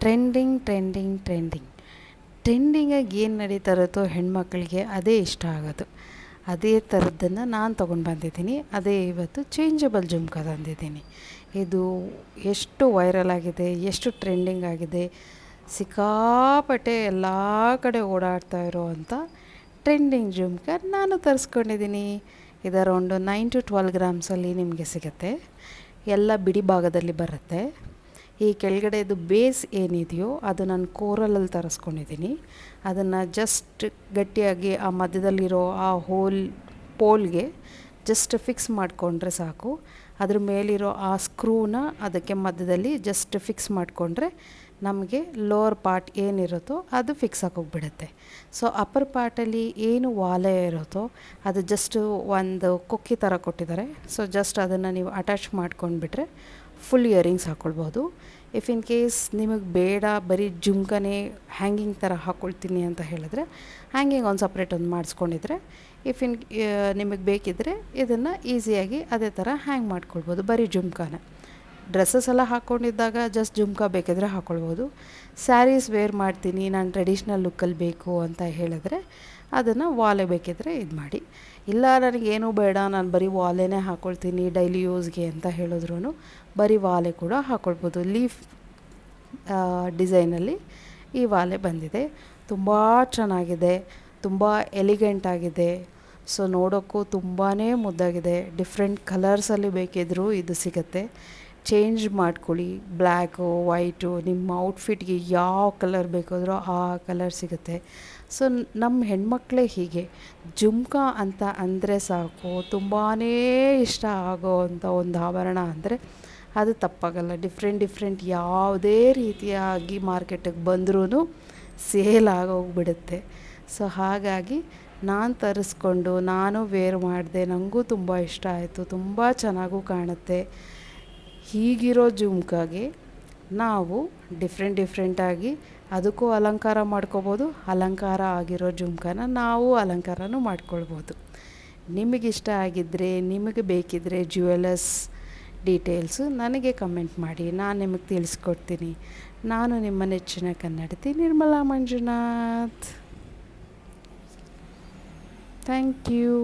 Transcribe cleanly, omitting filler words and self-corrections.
Trending ಟ್ರೆಂಡಿಂಗಾಗಿ ಏನು ನಡೀತಾ ಇರುತ್ತೋ ಹೆಣ್ಮಕ್ಳಿಗೆ ಅದೇ ಇಷ್ಟ ಆಗೋದು. ಅದೇ ಥರದ್ದನ್ನು ನಾನು ತೊಗೊಂಡು ಬಂದಿದ್ದೀನಿ. ಅದೇ ಇವತ್ತು ಚೇಂಜಬಲ್ ಜುಮ್ಕ ತಂದಿದ್ದೀನಿ. ಇದು ಎಷ್ಟು ವೈರಲ್ ಆಗಿದೆ, ಎಷ್ಟು ಟ್ರೆಂಡಿಂಗ್ ಆಗಿದೆ, ಸಿಕ್ಕಾಪಟ್ಟೆ ಎಲ್ಲ ಕಡೆ ಓಡಾಡ್ತಾ ಇರೋವಂಥ ಟ್ರೆಂಡಿಂಗ್ ಜುಮ್ಕ ನಾನು ತರಿಸ್ಕೊಂಡಿದ್ದೀನಿ. ಇದು ಅರೌಂಡು 9 to 12 ಗ್ರಾಮ್ಸಲ್ಲಿ ನಿಮಗೆ ಸಿಗುತ್ತೆ. ಎಲ್ಲ ಬಿಡಿ ಭಾಗದಲ್ಲಿ ಬರುತ್ತೆ. ಈ ಕೆಳಗಡೆದು ಬೇಸ್ ಏನಿದೆಯೋ ಅದು ನಾನು ಕೋರಲಲ್ಲಿ ತರಿಸ್ಕೊಂಡಿದ್ದೀನಿ. ಅದನ್ನು ಜಸ್ಟ್ ಗಟ್ಟಿಯಾಗಿ ಆ ಮಧ್ಯದಲ್ಲಿರೋ ಆ ಪೋಲ್ಗೆ ಜಸ್ಟ್ ಫಿಕ್ಸ್ ಮಾಡಿಕೊಂಡ್ರೆ ಸಾಕು. ಅದ್ರ ಮೇಲಿರೋ ಆ ಸ್ಕ್ರೂನ ಅದಕ್ಕೆ ಮಧ್ಯದಲ್ಲಿ ಜಸ್ಟ್ ಫಿಕ್ಸ್ ಮಾಡಿಕೊಂಡ್ರೆ ನಮಗೆ ಲೋವರ್ ಪಾರ್ಟ್ ಏನಿರುತ್ತೋ ಅದು ಫಿಕ್ಸ್ ಆಗೋಗ್ಬಿಡುತ್ತೆ. ಸೊ ಅಪ್ಪರ್ ಪಾರ್ಟಲ್ಲಿ ಏನು ವಾಲೆ ಇರುತ್ತೋ ಅದು ಜಸ್ಟು ಒಂದು ಕೊಕ್ಕಿ ಥರ ಕೊಟ್ಟಿದ್ದಾರೆ. ಸೊ ಜಸ್ಟ್ ಅದನ್ನು ನೀವು ಅಟ್ಯಾಚ್ ಮಾಡ್ಕೊಂಡ್ಬಿಟ್ರೆ ಫುಲ್ ಇಯರಿಂಗ್ಸ್ ಹಾಕ್ಕೊಳ್ಬೋದು. ಇಫ್ ಇನ್ ಕೇಸ್ ನಿಮಗೆ ಬೇಡ ಬರೀ ಜುಮ್ಕನೇ ಹ್ಯಾಂಗಿಂಗ್ ಥರ ಹಾಕ್ಕೊಳ್ತೀನಿ ಅಂತ ಹೇಳಿದ್ರೆ ಹ್ಯಾಂಗಿಂಗ್ ಒಂದು ಸಪ್ರೇಟ್ ಒಂದು ಮಾಡಿಸ್ಕೊಂಡಿದ್ರೆ ನಿಮಗೆ ಬೇಕಿದ್ದರೆ ಇದನ್ನು ಈಸಿಯಾಗಿ ಅದೇ ಥರ ಹ್ಯಾಂಗ್ ಮಾಡ್ಕೊಳ್ಬೋದು ಬರೀ ಜುಮ್ಕಾನ. ಡ್ರೆಸ್ಸಸ್ ಎಲ್ಲ ಹಾಕ್ಕೊಂಡಿದ್ದಾಗ ಜಸ್ಟ್ ಜುಮ್ಕಾ ಬೇಕಿದ್ರೆ ಹಾಕ್ಕೊಳ್ಬೋದು. ಸ್ಯಾರೀಸ್ ವೇರ್ ಮಾಡ್ತೀನಿ, ನಾನು ಟ್ರೆಡಿಷ್ನಲ್ ಲುಕ್ಕಲ್ಲಿ ಬೇಕು ಅಂತ ಹೇಳಿದ್ರೆ ಅದನ್ನು ವಾಲೆ ಬೇಕಿದ್ರೆ ಇದು ಮಾಡಿ. ಇಲ್ಲ ನನಗೇನೂ ಬೇಡ, ನಾನು ಬರೀ ವಾಲೆನೇ ಹಾಕ್ಕೊಳ್ತೀನಿ ಡೈಲಿ ಯೂಸ್ಗೆ ಅಂತ ಹೇಳಿದ್ರೂ ಬರೀ ವಾಲೆ ಕೂಡ ಹಾಕ್ಕೊಳ್ಬೋದು. ಲೀಫ್ ಡಿಸೈನಲ್ಲಿ ಈ ವಾಲೆ ಬಂದಿದೆ. ತುಂಬ ಚೆನ್ನಾಗಿದೆ, ತುಂಬ ಎಲಿಗೆಂಟ್ ಆಗಿದೆ. ಸೊ ನೋಡೋಕ್ಕೂ ತುಂಬಾ ಮುದ್ದಾಗಿದೆ. ಡಿಫ್ರೆಂಟ್ ಕಲರ್ಸಲ್ಲಿ ಬೇಕಿದ್ದರೂ ಇದು ಸಿಗುತ್ತೆ. ಚೇಂಜ್ ಮಾಡ್ಕೊಳ್ಳಿ, ಬ್ಲ್ಯಾಕು ವೈಟು ನಿಮ್ಮ ಔಟ್ಫಿಟ್ಗೆ ಯಾವ ಕಲರ್ ಬೇಕಾದರೂ ಆ ಕಲರ್ ಸಿಗುತ್ತೆ. ಸೊ ನಮ್ಮ ಹೆಣ್ಮಕ್ಳೇ ಹೀಗೆ ಜುಮ್ಕಾ ಅಂತ ಅಂದರೆ ಸಾಕು ತುಂಬಾ ಇಷ್ಟ ಆಗೋವಂಥ ಒಂದು ಆಭರಣ ಅಂದರೆ ಅದು ತಪ್ಪಾಗಲ್ಲ. ಡಿಫ್ರೆಂಟ್ ಯಾವುದೇ ರೀತಿಯಾಗಿ ಮಾರ್ಕೆಟಿಗೆ ಬಂದ್ರೂ ಸೇಲ್ ಆಗೋಗ್ಬಿಡುತ್ತೆ. ಸೊ ಹಾಗಾಗಿ ನಾನು ತರಿಸ್ಕೊಂಡು ನಾನು ವೇರ್ ಮಾಡಿದೆ, ನನಗೂ ತುಂಬ ಇಷ್ಟ ಆಯಿತು, ತುಂಬ ಚೆನ್ನಾಗೂ ಕಾಣುತ್ತೆ. ಹೀಗಿರೋ ಜುಮ್ಕಾಗೆ ನಾವು ಡಿಫ್ರೆಂಟಾಗಿ ಅದಕ್ಕೂ ಅಲಂಕಾರ ಮಾಡ್ಕೋಬೋದು. ಅಲಂಕಾರ ಆಗಿರೋ ಜುಮ್ಕಾನ ನಾವು ಅಲಂಕಾರನೂ ಮಾಡ್ಕೊಳ್ಬೋದು. ನಿಮಗಿಷ್ಟ ಆಗಿದ್ದರೆ, ನಿಮಗೆ ಬೇಕಿದ್ದರೆ ಜ್ಯುವೆಲರ್ಸ್ ಡೀಟೇಲ್ಸು ನನಗೆ ಕಮೆಂಟ್ ಮಾಡಿ, ನಾನು ನಿಮಗೆ ತಿಳಿಸ್ಕೊಡ್ತೀನಿ. ನಾನು ನಿಮ್ಮ ನೆಚ್ಚಿನ ಕನ್ನಡತಿ ನಿರ್ಮಲಾ ಮಂಜುನಾಥ್. Thank you.